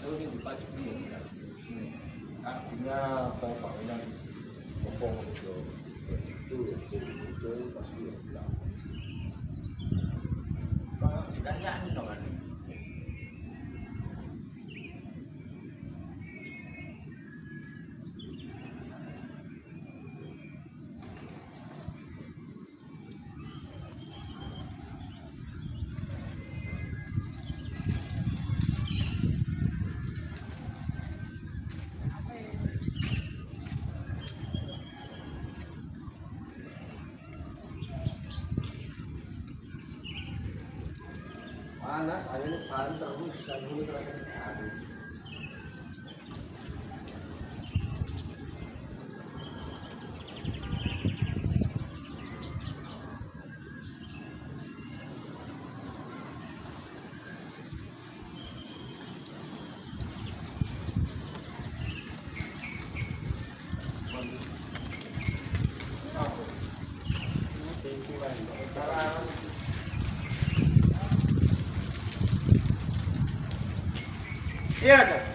saurin dipakai artinya saya bangunan ngomong itu pasti ya bilang kan ya ini dong kan panas, airnya panas terus, saya dulu terasa aduh. iya kan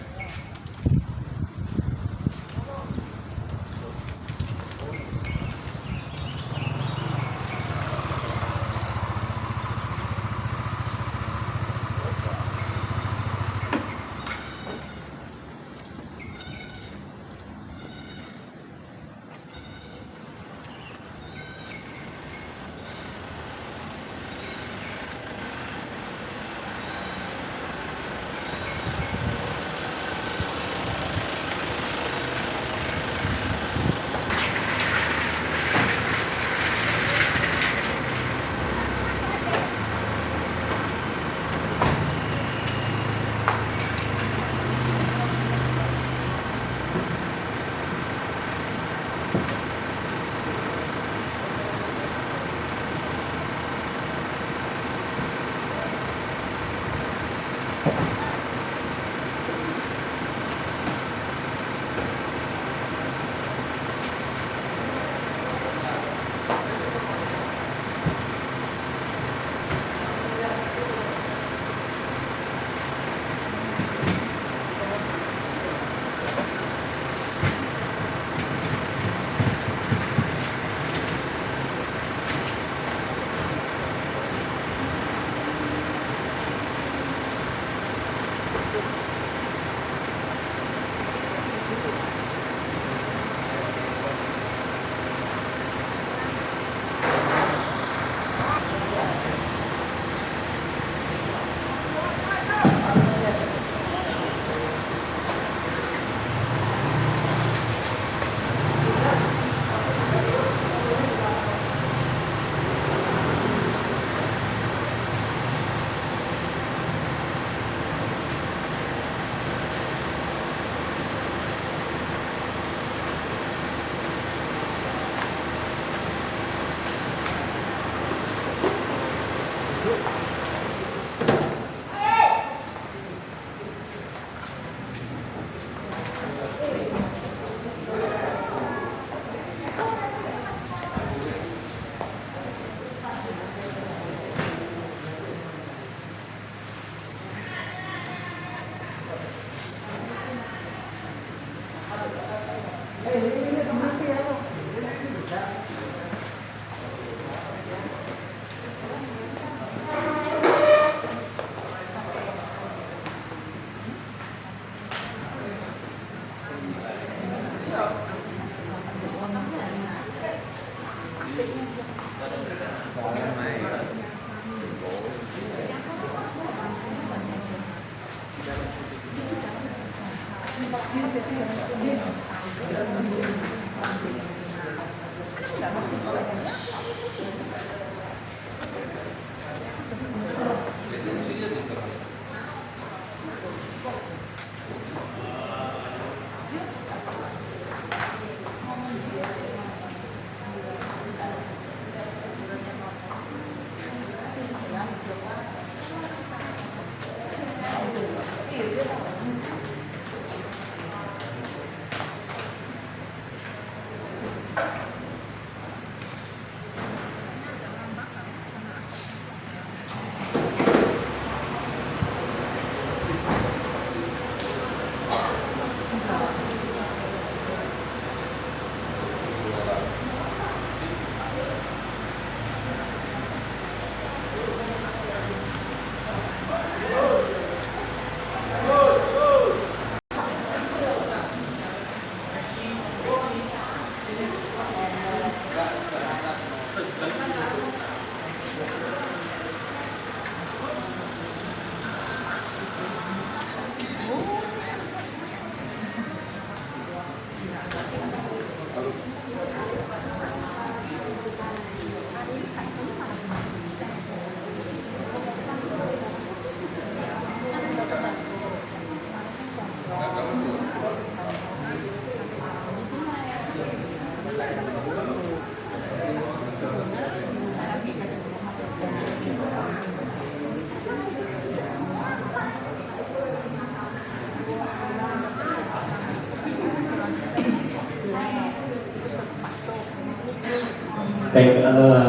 Baik,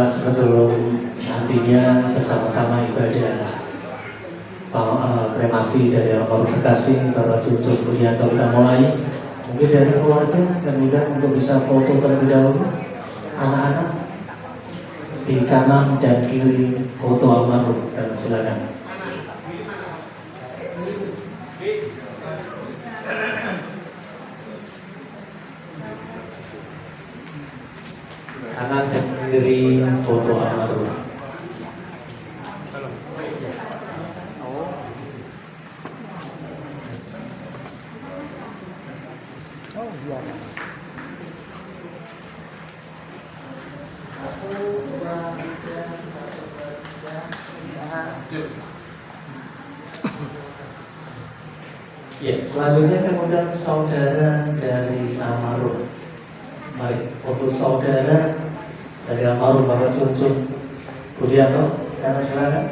sebelum nantinya bersama-sama ibadah kremasi dari almarhum Bekasi Bapak Cucu Budianto kita mulai. Mungkin dari keluarga dan juga untuk bisa foto terlebih dahulu anak-anak di kanan dan kiri foto almarhum, dan silakan. Kanan dan kiri foto almarhum. Ya, selanjutnya kemudian saudara dari almarhum. Mari, untuk saudara dari almarhum Bapak Cuncun Budianto, kami silakan.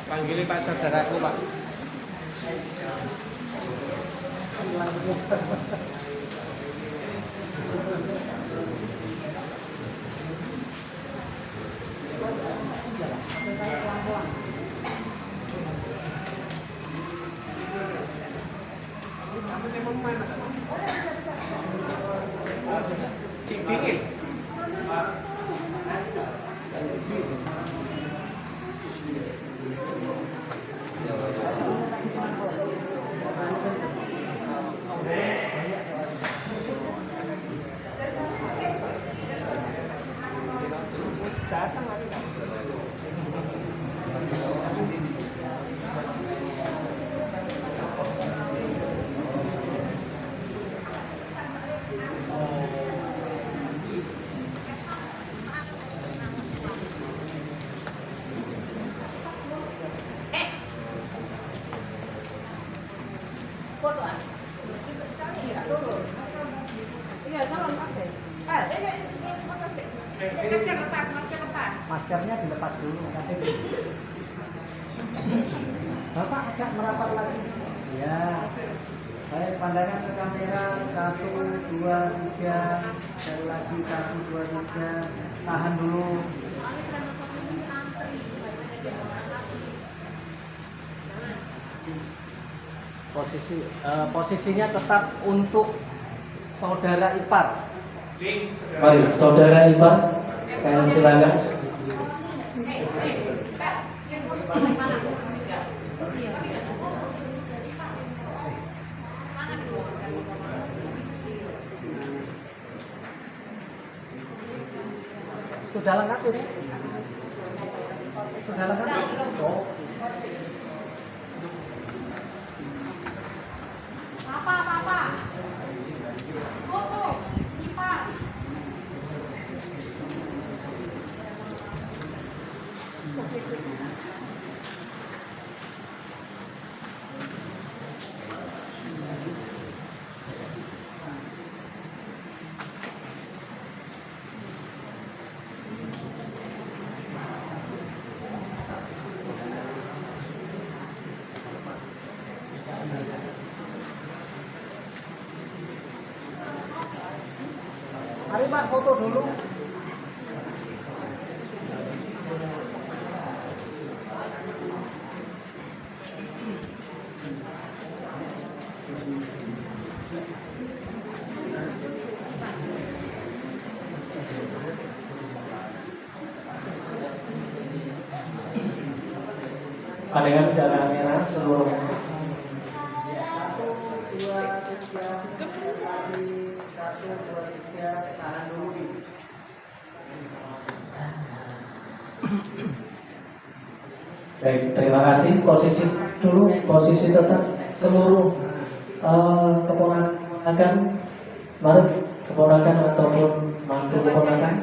Panggili Pak saudaraku, Pak. Maskernya dilepas dulu, kasih. Bapak agak merapat lagi. Ya. Baik, pandangan ke kamera 1, 2, 3. Sekali lagi 1, 2, 3. Tahan dulu. Posisinya tetap untuk saudara ipar. Mari, saudara ipar, saya silakan. Sudah lengkap ini? Sudah lengkap? Oh. Apa? Foto, ipar. Mari Pak, foto dulu. Pandangan ke kamera seluruh. 1, 2, 3. Lari 1, 2, 3. Tahan dulu. Baik, terima kasih. Posisi dulu, posisi tetap seluruh keponakan, mari keponakan ataupun mantu keponakan.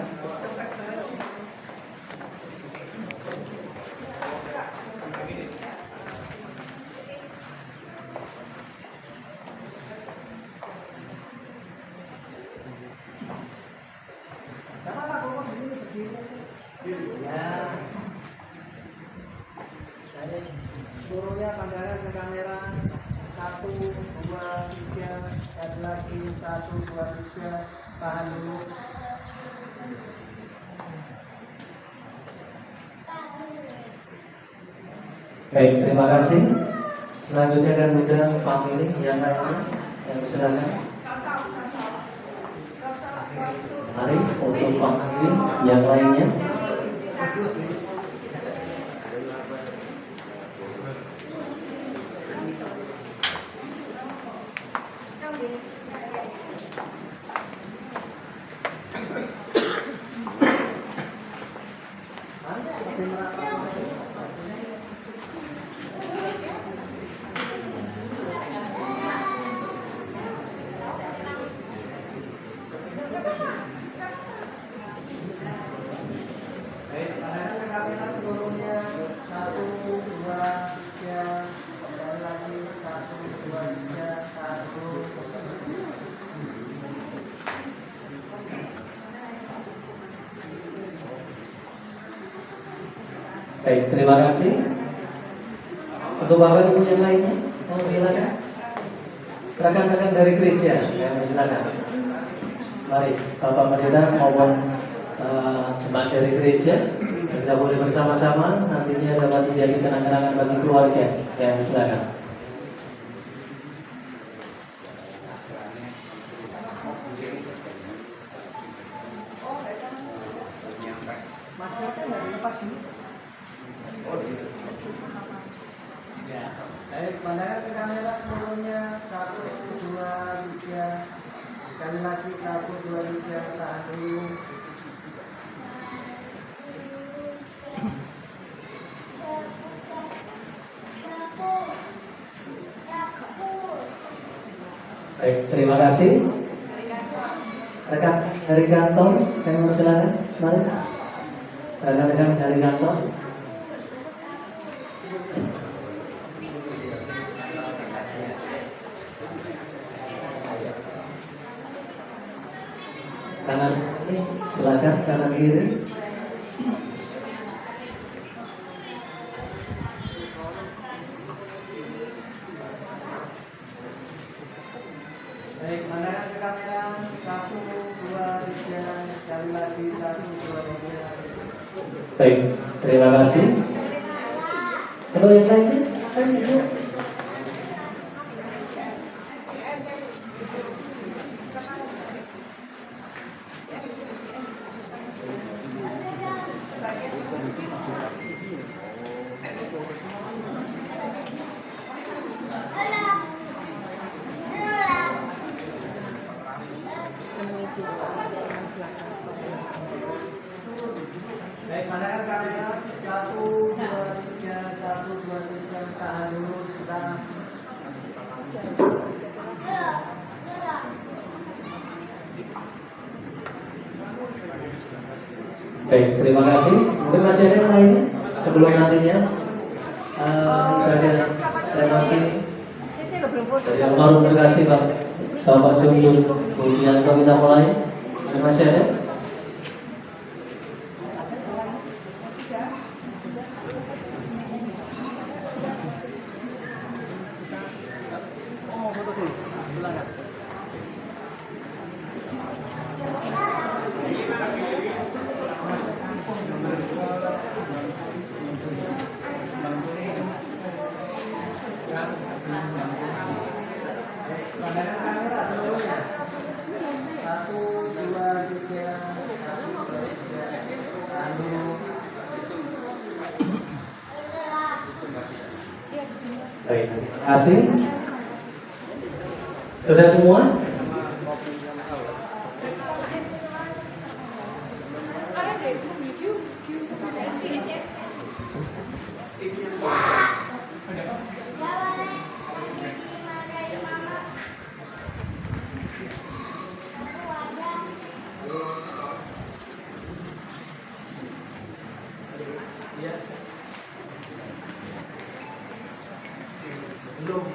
Jangan Pak, di sini berdiri. Seluruhnya pandangan ke kamera. 1, 2, 3. Sekali lagi 1, 2, 3. Tahan dulu. Baik, terima kasih. Selanjutnya akan undang family yang lainnya yang silakan. Mari untuk family yang lainnya. Baik, pandangan ke kamera seluruhnya. 1, 2, 3. Sekali lagi 1, 2, 3. Satu. Baik, terima kasih. Untuk Bapak Ibu yang lainnya, silakan. Rekan-rekan dari gereja, silakan. Mari, Bapak Pendeta maupun jemaat dari gereja, kita boleh bersama-sama. Nantinya dapat menjadi kenang-kenangan bagi keluarga. Yang silakan. Maskernya nggak dilepas sih. Ya. Baik, pandangan ke kamera seluruhnya. 1, 2, 3. Sekali lagi 1, 2, 3. Tahan dulu. Baik, terima kasih. Rekan dari kantor, kami silakan. Mari. Rekan-rekan dari kantor. Kanan ini, silakan kanan kiri. Baik, pandangan ke kamera. 1, 2, 3. Sekali lagi 1, 2, 3. Baik, terima kasih. Kalau yang lainnya, Ibu. Baik, pandangan kamera. 1, 2, 3. 1, 2, 3. Tahan dulu sebentar. Baik, terima kasih. Mungkin masih ada yang lainnya sebelum nantinya ibadah kremasi dari almarhum terkasih Bapak Junjun Budianto kita mulai. Ada masih ada? Pandangan kamera seluruhnya. 1, 2, 3. 1, 2, 3. Tahan dulu. Baik, terima kasih. Sudah semua? Belum.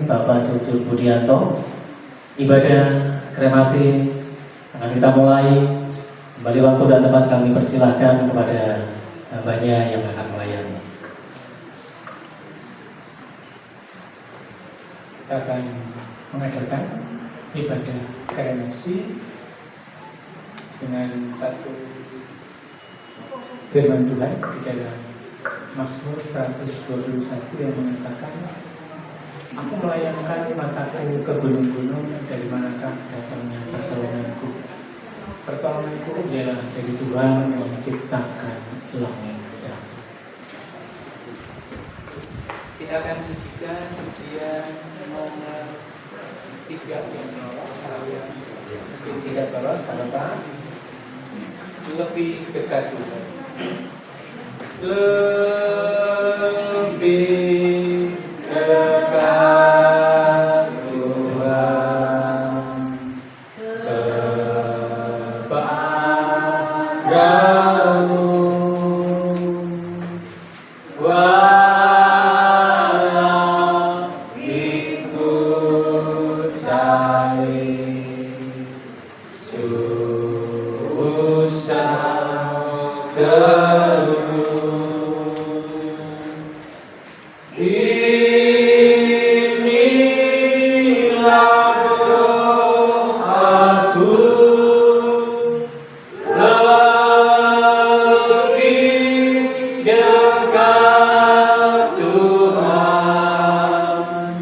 Bapak Jujur Budianto, ibadah kremasi Nah, kita mulai. Kembali waktu dan tempat kami persilahkan kepada hambanya yang akan melayani. Kita akan mengadakan ibadah karenasi dengan satu firman Tuhan di dalam Mazmur 121 yang mengatakan, aku melayangkan mataku ke gunung-gunung, dari manakah datangnya pertolonganku. Pertolonganku ialah dari Tuhan yang menciptakan langit dan bumi. Kita akan pujikan pujian nomor 3 yang bawah, yang mungkin tidak bawah, karena lebih dekat Tuhan. Lebih dekat Tuhan kepadamu, walau ikut salib susah terus. Inilah doaku, lebih dekat Tuhan,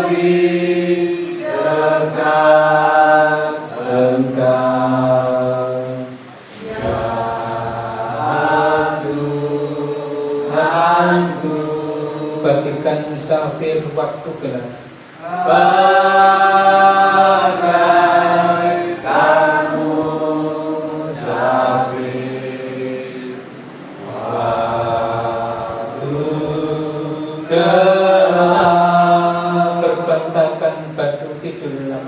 lebih dekat Engkau, ya Tuhanku. Bagikan musafir waktu gelap, bagaikan musafir waktu gelap, berbentakan batu tidurlah,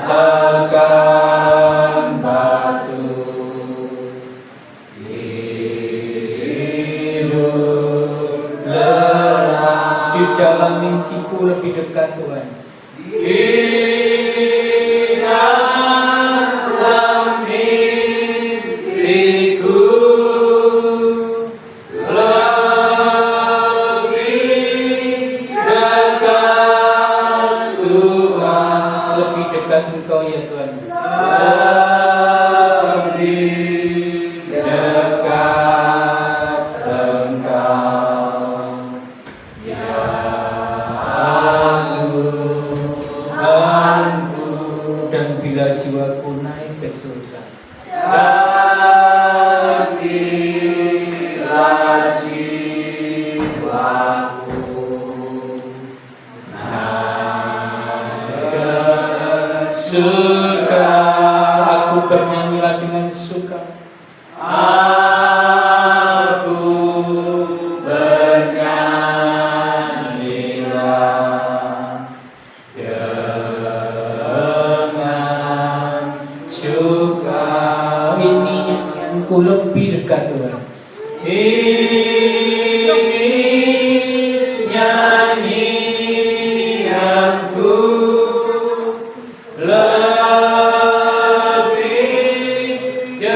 berbentakan batu tidur lelah. Di dalam mimpiku lebih dekat Tuhan. Di dalam mimpiku lebih dekat Tuhan, lebih dekat Engkau ya Tuhan, lebih dekat Engkau, ya Tuhanku. Dan bila jiwaku naik ke surga, dan bila jiwaku naik ke surga, aku bernyanyilah dengan suka. Aku bernyanyilah dengan suka. Ini nyanyianku lebih dekat Tuhan. Ini nyanyianku lebih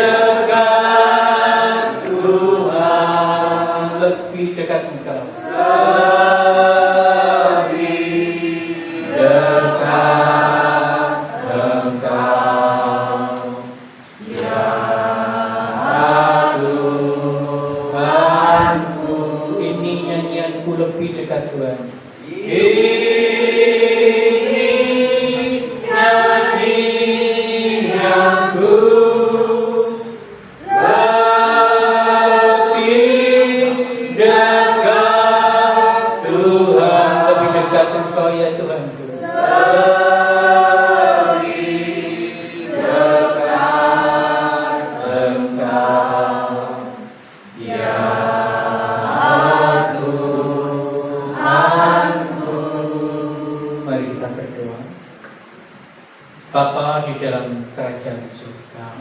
dekat Tuhan, lebih dekat Engkau, lebih dekat Engkau, ya Tuhanku. Ini nyanyianku lebih dekat Tuhan. Ini nyanyianku lebih dekat Tuhan, lebih dekat Engkau ya Tuhanku, lebih dekat Engkau, ya Tuhanku. Mari kita berdoa. Bapa di dalam kerajaan surga,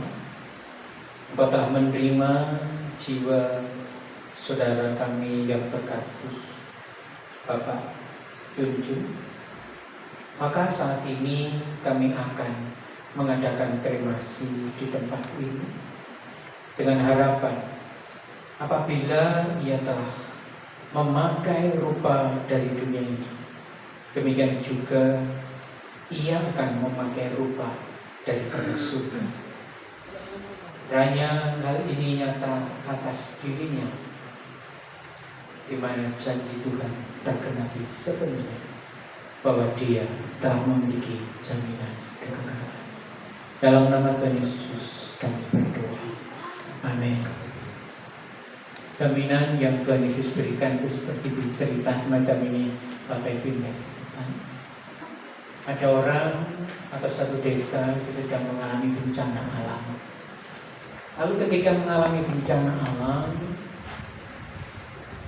Engkau telah menerima jiwa saudara kami yang terkasih, Bapak Junjun, Maka saat ini kami akan mengadakan kremasi di tempat ini dengan harapan apabila ia telah memakai rupa dari dunia ini, demikian juga ia akan memakai rupa dari surga. Kiranya hal ini nyata atas dirinya, di mana janji Tuhan tergenapi sepenuhnya bahwa dia telah memiliki jaminan kekekalan. Dalam nama Tuhan Yesus kami berdoa. Amin. Jaminan yang Tuhan Yesus berikan itu seperti cerita semacam ini, Bapak Ibu Tuhan. Ada orang atau satu desa itu sedang mengalami bencana alam. Lalu ketika mengalami bencana alam,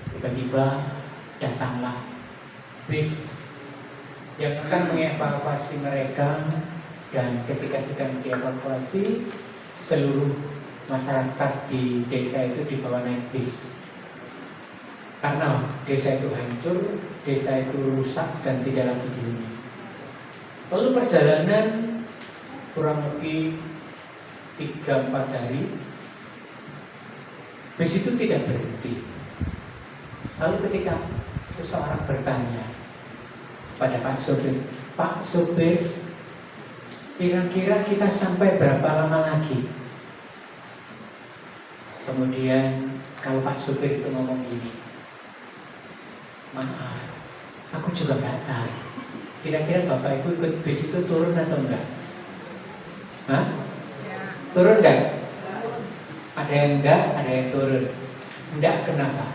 tiba-tiba datanglah bis yang akan mengevakuasi mereka. Dan ketika sedang dievakuasi, seluruh masyarakat di desa itu dibawa naik bis. Karena desa itu hancur, desa itu rusak dan tidak lagi dihuni. Lalu perjalanan kurang lebih 3-4 hari, bis itu tidak berhenti. Lalu ketika seseorang bertanya pada Pak Sopir, kira-kira kita sampai berapa lama lagi? Kemudian kalau Pak Sopir itu ngomong gini, maaf, aku juga nggak tahu. Kira-kira Bapak Ibu ikut bis itu turun atau enggak? Hah? Turun enggak? Ada yang enggak, ada yang turun. Enggak, kenapa?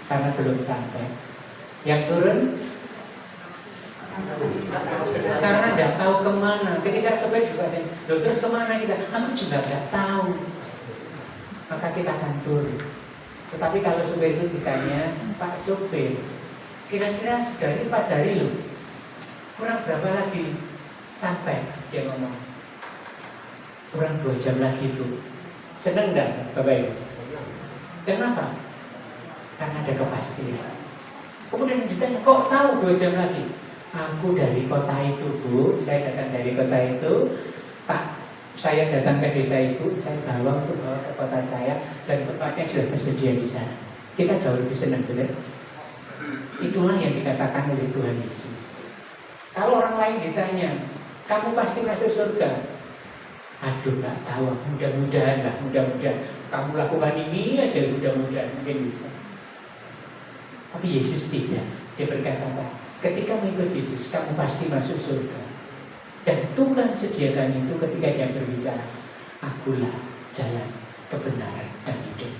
Karena belum sampai. Yang turun? Karena enggak tahu kemana. Ketika sopir juga ada, loh terus kemana kita? Aku juga enggak tahu. Maka kita akan turun. Tetapi kalau sopir itu ditanya, Pak Sopir, kira-kira sudah ini 4 hari loh, kurang berapa lagi sampai? Dia ngomong, kurang 2 jam lagi Bu. Seneng enggak Bapak Ibu? Kenapa? Karena ada kepastian. Kemudian ditanya, kok tahu 2 jam lagi? Aku dari kota itu Bu, saya datang dari kota itu. Saya datang ke desa Ibu, saya bawa untuk bawa ke kota saya, dan tempatnya sudah tersedia di sana. Kita jauh lebih senang, benar? Itulah yang dikatakan oleh Tuhan Yesus. Kalau orang lain ditanya, kamu pasti masuk surga? Aduh, nggak tahu. Mudah-mudahan lah, mudah-mudahan. Kamu lakukan ini aja, mudah-mudahan mungkin bisa. Tapi Yesus tidak. Dia berkata, ketika mengikut Yesus, kamu pasti masuk surga. Dan Tuhan sediakan itu ketika dia berbicara, akulah jalan, kebenaran, dan hidup.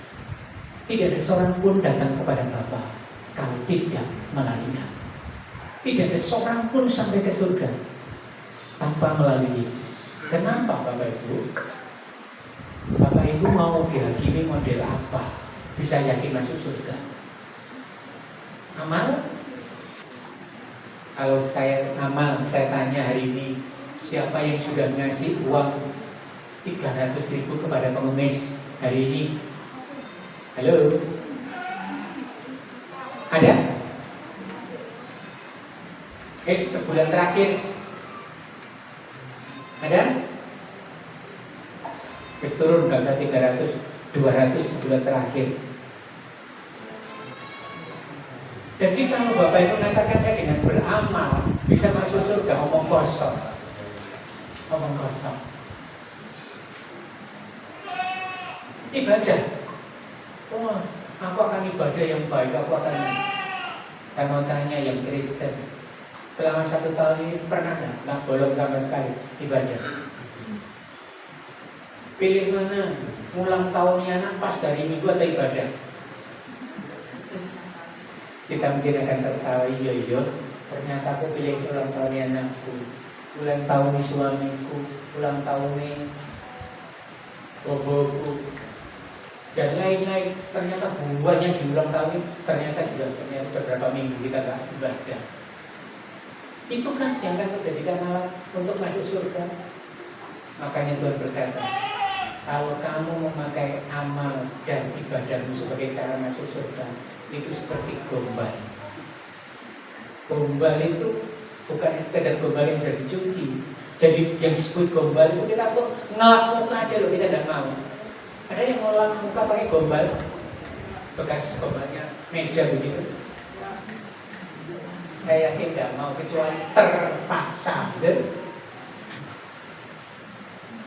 Tidak ada seorang pun datang kepada Bapa kalau tidak melalui aku. Tidak ada seorang pun sampai ke surga tanpa melalui Yesus. Kenapa Bapak Ibu? Bapak Ibu mau dihakimi model apa? Bisa yakin masuk surga? Amal? Kalau saya amal, saya tanya hari ini, siapa yang sudah ngasih uang 300.000 kepada pengemis hari ini? Halo? Ada? Sebulan terakhir ada? Terus turun gak usah 300, 200 sebulan terakhir. Jadi kalau Bapak Ibu mengatakan saya dengan beramal bisa masuk surga, omong kosong. Omong kosong. Ibadah. Oh, aku akan ibadah yang baik, aku akan. Saya mau tanya yang Kristen, selama 1 tahun ini pernah nggak bolong sama sekali ibadah? Pilih mana? Ulang tahunnya anak pas dari minggu atau ibadah? Kita mungkin akan tertawa, iya, ternyata aku pilih ulang tahunnya anakku, ulang tahun suamiku, ulang tahun boboku, dan lain-lain. Ternyata banyak di ulang tahun, ternyata beberapa minggu kita tak ibadah. Itu kan yang akan menjadikan alat untuk masuk surga. Makanya Tuhan berkata, kalau kamu memakai amal dan ibadahmu sebagai cara masuk surga, itu seperti gombal. Gombal itu bukan sekedar gombal yang sudah dicuci. Jadi yang disebut gombal itu kita tuh ngelap muka aja loh, kita tidak mau. Ada yang ngelap muka pakai gombal, bekas gombalnya meja begitu. Saya tidak mau kecuali terpaksa.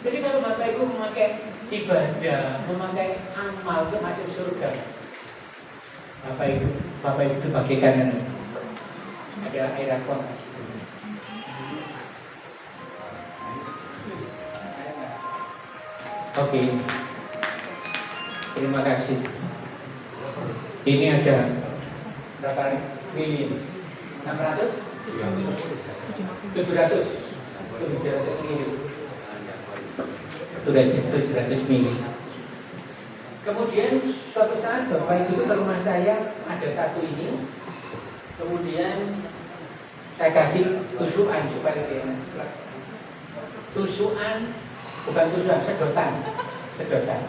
Jadi kalau Bapak Ibu memakai ibadah, memakai amal itu masuk surga. Bapak Ibu bagaikan ada air aqua. Oke, terima kasih. Ini ada berapa mili? 600? 700 mili. 700 mili. Kemudian suatu saat Bapak Ibu itu ke rumah saya, ada satu ini. Kemudian saya kasih tusukan supaya dia enak. Tusukan, bukan tusukan, sedotan.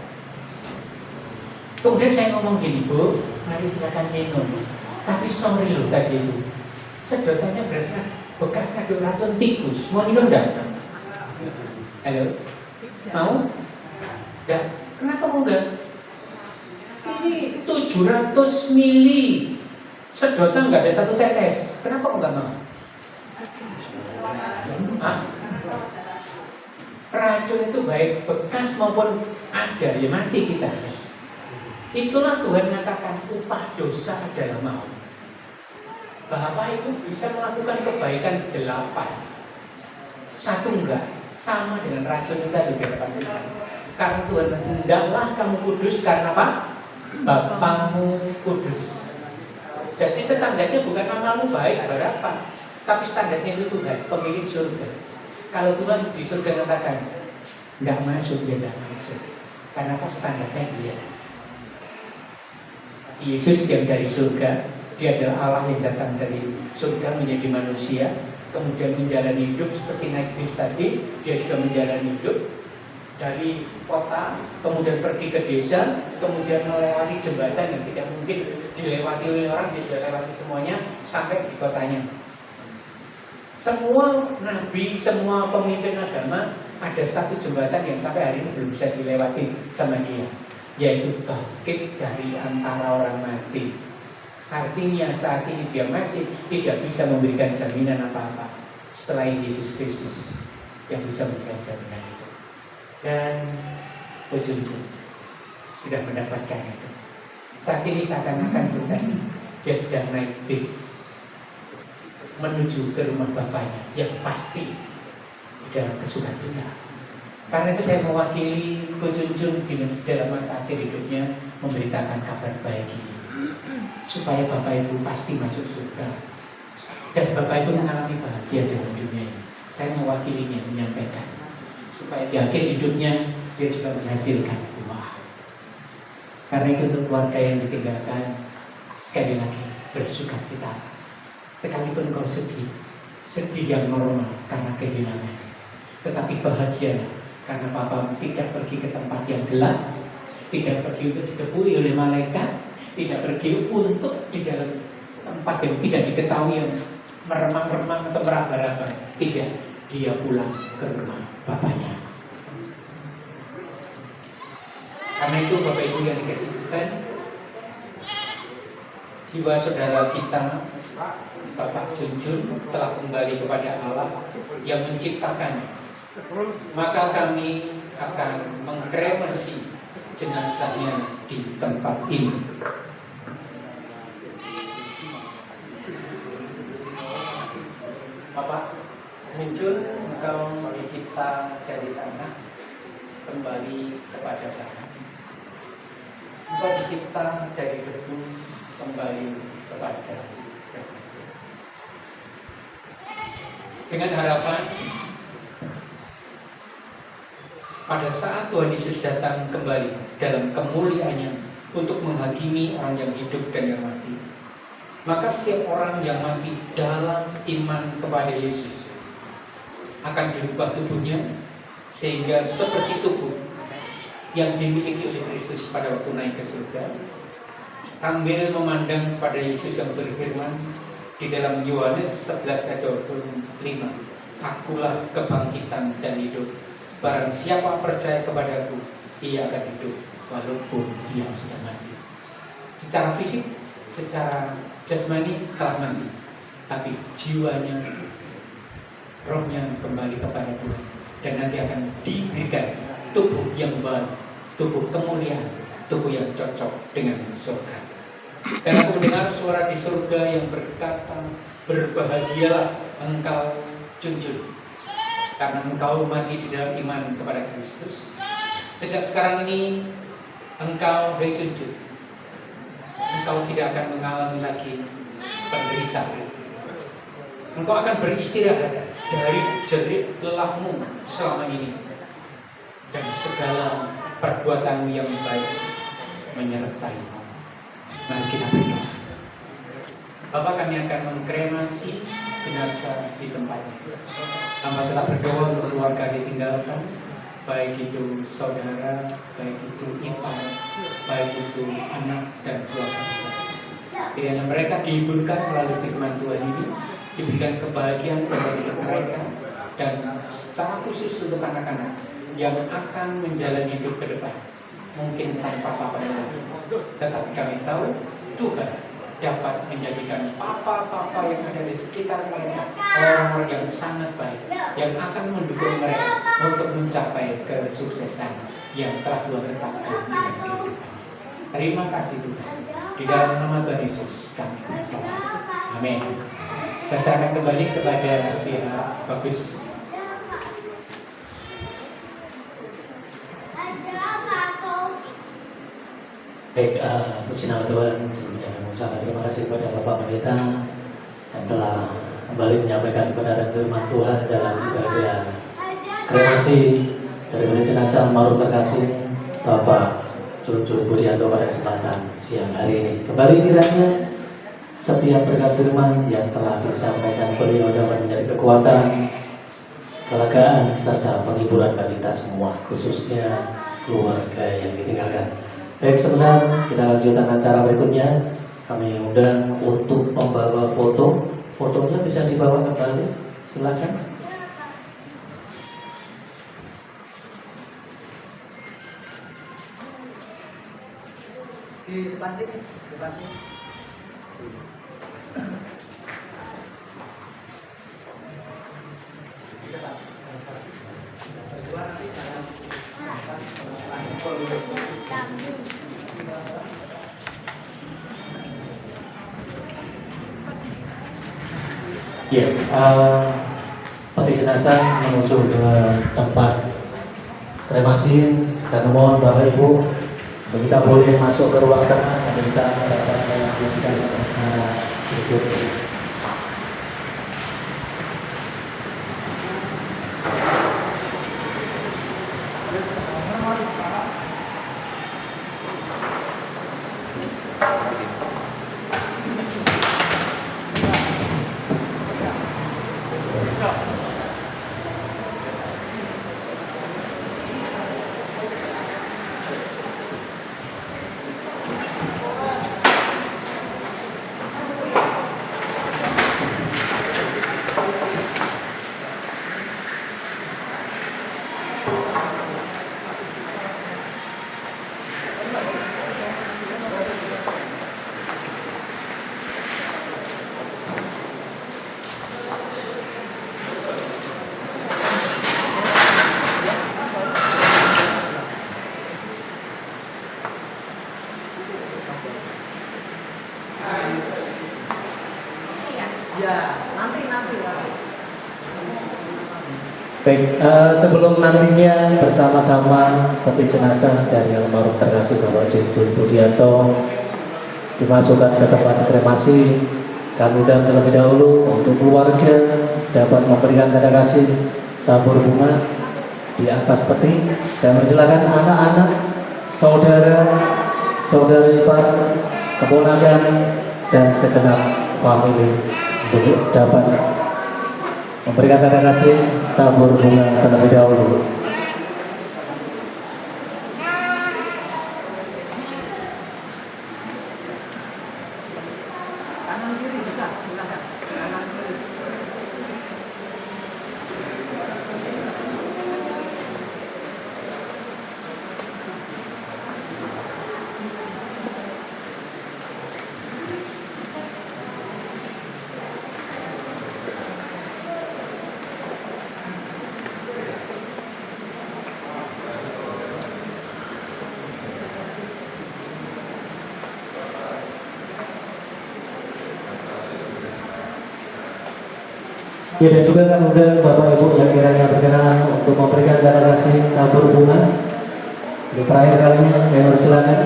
Kemudian saya ngomong gini, Bu, mari silakan minum. Tapi sorry loh tadi itu, sedotannya bekas ngadu racun tikus. Mau minum enggak? Halo? Mau? Enggak. Kenapa mau enggak? Ini 700 mili sedotan nggak ada satu tetes. Kenapa kok nggak mau? Hah? Racun itu baik bekas maupun ada, ya mati kita. Itulah Tuhan mengatakan upah dosa adalah maut. Bapak Ibu bisa melakukan kebaikan 8, satu enggak, sama dengan racun yang tadi di depan kita. Karena Tuhan hendaklah kamu kudus karena apa? Bapamu kudus. Jadi standarnya bukan amalmu baik berapa, tapi standarnya itu Tuhan, pemilik surga. Kalau Tuhan di surga katakan tidak masuk, dia tidak masuk. Karena apa? Standarnya dia. Yesus yang dari surga, dia adalah Allah yang datang dari surga menjadi manusia, kemudian menjalani hidup seperti naik bis tadi. Dia sudah menjalani hidup dari kota, kemudian pergi ke desa, kemudian melewati jembatan yang tidak mungkin dilewati oleh orang, dia sudah lewati semuanya sampai di kotanya. Semua nabi, semua pemimpin agama ada satu jembatan yang sampai hari ini belum bisa dilewati sama dia, yaitu bangkit dari antara orang mati. Artinya saat ini dia masih tidak bisa memberikan jaminan apa-apa selain Yesus Kristus yang bisa memberikan jaminan itu. Dan Pujunjun sudah mendapatkan itu. Saat ini seakan-akan seperti dia sedang naik bis menuju ke rumah bapaknya yang pasti di dalam kesukacita. Karena itu saya mewakili Pujunjun di dalam masa akhir hidupnya memberitakan kabar baik ini, supaya Bapak Ibu pasti masuk surga dan Bapak Ibu mengalami bahagia dalam dunia ini. Saya mewakilinya menyampaikan supaya di akhir hidupnya dia juga menghasilkan buah. Karena itu untuk keluarga yang ditinggalkan, sekali lagi bersukacita. Sekalipun kau sedih yang normal karena kehilangan, tetapi bahagialah karena Bapamu tidak pergi ke tempat yang gelap, tidak pergi untuk dikepui oleh malaikat, tidak pergi untuk di dalam tempat yang tidak diketahui, yang meremang-remang atau meraba-raba. Tidak, dia pulang ke rumah Bapaknya. Karena itu Bapak Ibu yang dikasih Tuhan, jiwa saudara kita Bapak Junjun telah kembali kepada Allah yang menciptakannya. Maka kami akan mengkremasi jenazahnya di tempat ini. Bapak Junjun, engkau dicipta dari tanah kembali kepada tanah. Engkau dicipta dari debu kembali kepada debu. Dengan harapan pada saat Tuhan Yesus datang kembali dalam kemuliaannya untuk menghakimi orang yang hidup dan yang mati, maka setiap orang yang mati dalam iman kepada Yesus akan dirubah tubuhnya sehingga seperti tubuh yang dimiliki oleh Kristus pada waktu naik ke surga, sambil memandang pada Yesus yang berfirman, Di dalam Yohanes 11 ayat 25, akulah kebangkitan dan hidup. Barang siapa percaya kepadaku, ia akan hidup walaupun ia sudah mati. Secara fisik, secara jasmani telah mati, tapi jiwanya, rohnya kembali kepada Tuhan, dan nanti akan diberikan tubuh yang baru, tubuh kemuliaan, tubuh yang cocok dengan surga. Dan aku mendengar suara di surga yang berkata, berbahagialah engkau Junjun, karena engkau mati di dalam iman kepada Kristus. Sejak sekarang ini engkau, hai Junjun, engkau tidak akan mengalami lagi penderitaan. Engkau akan beristirahat dari jerit lelahmu selama ini, dan segala perbuatanmu yang baik menyertai. Mari kita berdoa. Bapak, kami akan mengkremasi jenazah di tempatnya. Hamba telah berdoa untuk keluarga ditinggalkan, baik itu saudara, baik itu ipar, baik itu anak dan keluarga besar. Kiranya mereka dihiburkan melalui firman Tuhan ini, diberikan kebahagiaan kepada mereka, dan secara khusus untuk anak-anak yang akan menjalani hidup ke depan, mungkin tanpa papa lagi. Tetapi kami tahu Tuhan dapat menjadikan papa-papa yang ada di sekitar mereka orang-orang yang sangat baik, yang akan mendukung mereka untuk mencapai kesuksesan yang telah Tuhan tetapkan dalam kehidupan. Terima kasih Tuhan. Di dalam nama Tuhan Yesus kami berdoa. Amin. Saya serahkan kembali kepada pihak Bagus. Baik, puji nama Tuhan. Sebelumnya kami mengucapkan terima kasih kepada Bapak Pendeta yang telah kembali menyampaikan kebenaran firman Tuhan dalam ibadah kremasi dari jenazah almarhum terkasih Bapak Junjun Budianto pada kesempatan siang hari ini. Kembali kiranya setiap berkat firman yang telah disampaikan beliau dapat menjadi kekuatan, kelegaan, serta penghiburan bagi kita semua, khususnya keluarga yang ditinggalkan. Baik, sebentar kita lanjutkan acara berikutnya. Kami undang untuk membawa foto. Fotonya bisa dibawa kembali, silakan. Di depan sini, depan sini. Ya, peti jenazah menuju ke tempat kremasi. Kami mohon Bapak Ibu, kita boleh masuk ke ruang tengah, kita dapat melanjutkan berikut. Baik, sebelum nantinya bersama-sama peti jenazah dari almarhum terkasih Bapak Junjun Budianto dimasukkan ke tempat kremasi, kami undang terlebih dahulu untuk keluarga dapat memberikan tanda kasih tabur bunga di atas peti, dan persilakan anak-anak, saudara, saudari ipar, keponakan, dan segenap famili untuk dapat memberikan tanda kasih tabur bunga terlebih dahulu. Kanan kiri bisa, silakan. Ya, dan juga kami undang Bapak Ibu yang kiranya berkenan untuk memberikan tanda kasih tabur bunga. Untuk terakhir kalinya, kami silakan.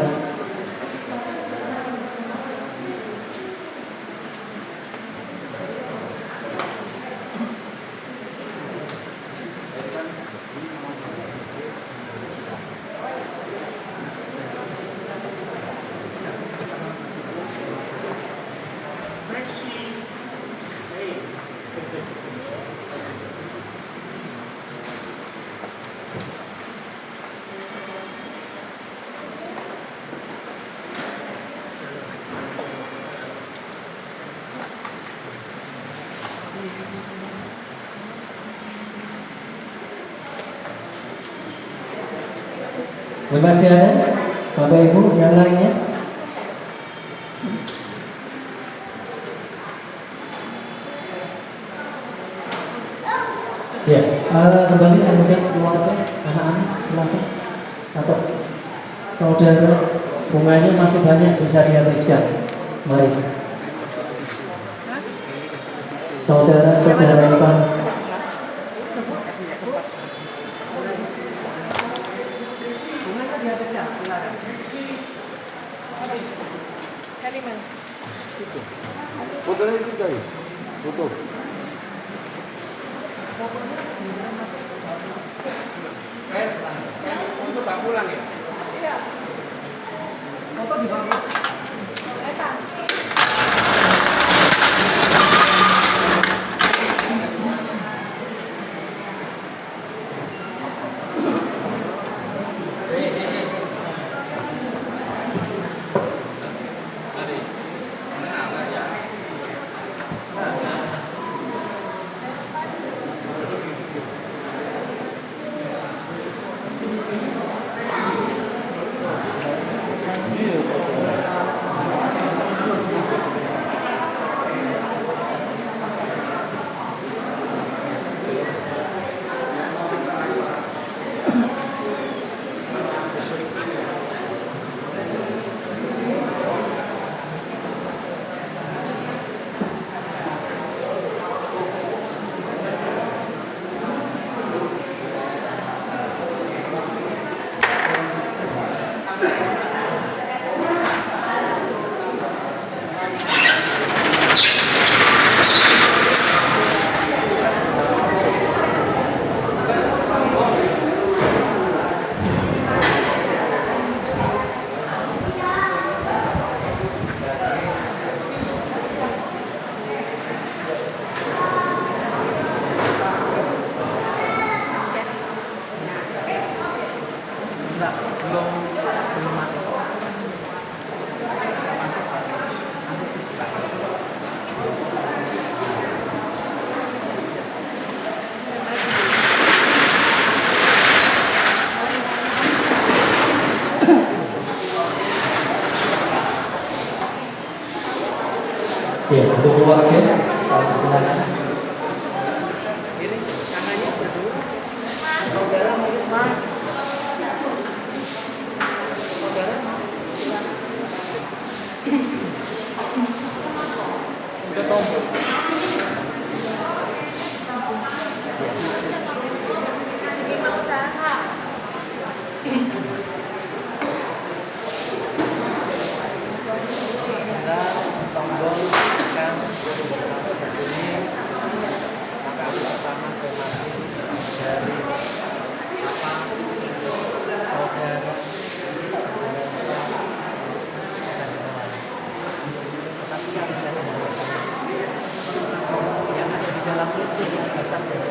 Masih ada Bapak Ibu yang lainnya? Ya, kembali kemudian keluarga, anak-anak silakan. Atau saudara, bunganya masih banyak, bisa dihabiskan. Mari. Saudara-saudara Ipan. Fotonya itu coy. Foto. Untuk Pak pulang ya? Iya. Foto di bawah. Belum masuk. Ya, untuk keluarga, silakan. Ini tangannya berdua. Saudara mungkin Mas. Saudara mau silakan. Udah tombol. Ini mau cara. Tombol tekan ini maka pertama kemari dari apa saudara tapi yang ada di dalam itu yang jasad dari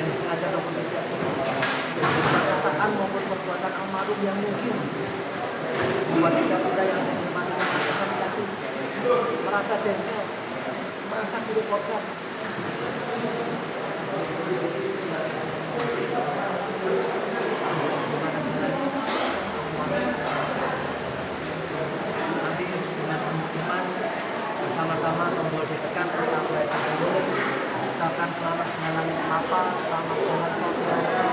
yang disengaja ataupun tidak. Perkataan maupun perbuatan almarhum yang mungkin membuat sikap kita yang menikmati kami yakin merasa jengkel, merasa buruk kodrat. Nanti dengan pemukiman bersama-sama tombol ditekan sampai boleh ucapkan selamat jalan apa, selamat jalan saudara,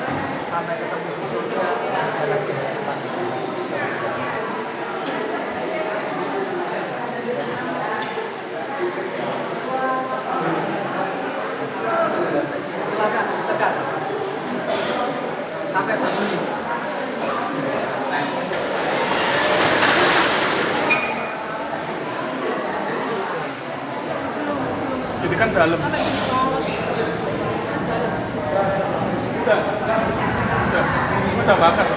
sampai ketemu di surga dalam kehidupan. Silakan tekan sampai berbunyi. Jadi kan dalam. Udah bakar.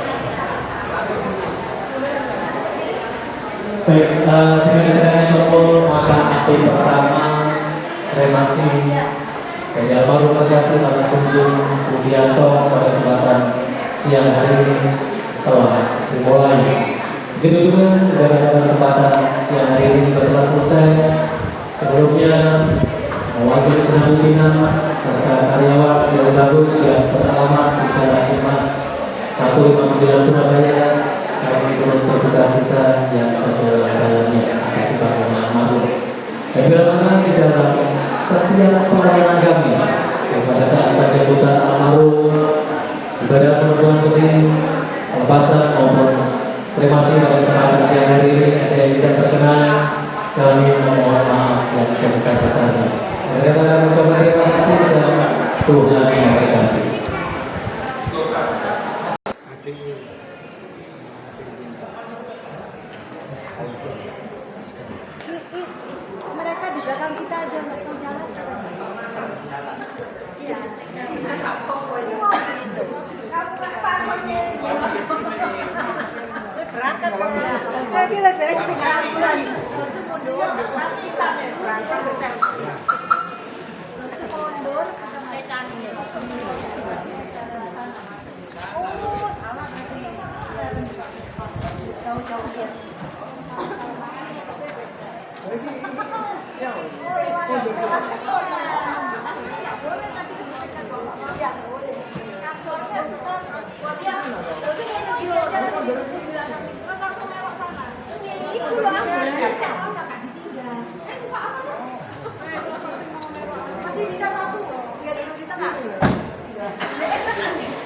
Baik, dengan tombol maka api pertama kremasi dari almarhum Rasul Bapak Kunjung Budianto pada kesempatan siang hari ini telah dimulai. Begitu juga pada kesempatan siang hari ini juga telah selesai. Sebelumnya mewakili senang pimpinan serta karyawan yang bagus yang beralamat di Jalan 159 Surabaya, kami turut berduka cita yang sedalam-dalamnya atas kehilangan almarhum. Dan bila mana di dalam setiap pelayanan kami pada saat penjemputan almarhum, ibadah penutupan peti, pelepasan maupun kremasi pada kesempatan siang hari ini ada yang tidak berkenan, kami memohon maaf yang sebesar-besarnya. Dan kita akan mencoba terima kasih dan Tuhan memberkati. Mereka di belakang kita aja nggak tahu jalan. Iya. Berangkat saya kira saya ketinggalan bulan. Berangkat mundur tekan. Oh, salah tadi. Jauh-jauh dia. Masih bisa satu biar duduk di tengah.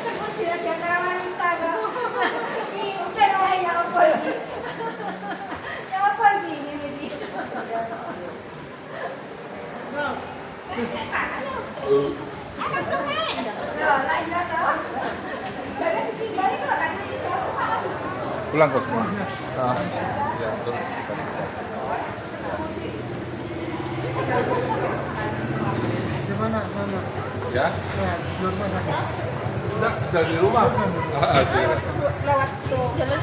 Kunci di antara wanita kan. Udah lah ya apa ini? Ya apa gini ini? Emang suka? Ya, lah ya tahu. Jadi ditinggalin kalau kan itu Pulang kok semua. Ah, ya, terus. Di mana? Mana? Ya? Ya, di mana? Udah di rumah. lewat tuh jalan.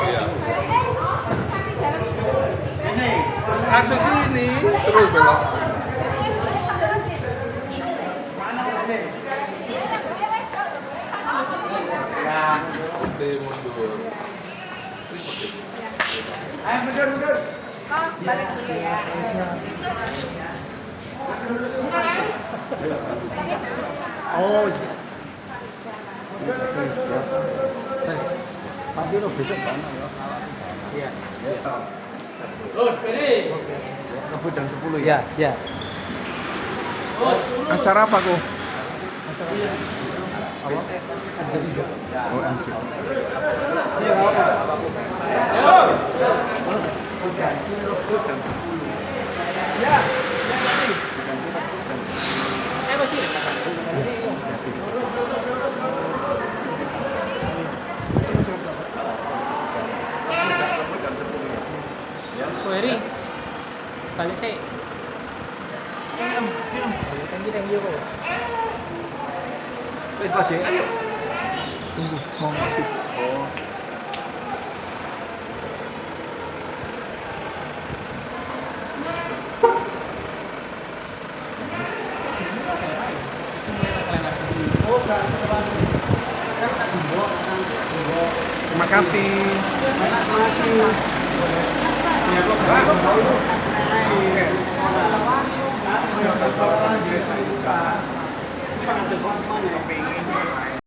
Iya. Langsung sini, terus belok. Nanti mundur. Ayo mundur. Oh, balik dulu ya. Oh. Pagi lo besok mana ya? Iya. Oh, ini. Ngebut jam 10 Ya, ya. Acara apa kok? Apa? Oh, MJ. Oh, Heri, balik sih. Thank you kok. Wis Pak, ayo. Tunggu, mau ngasih. Oh. kasih.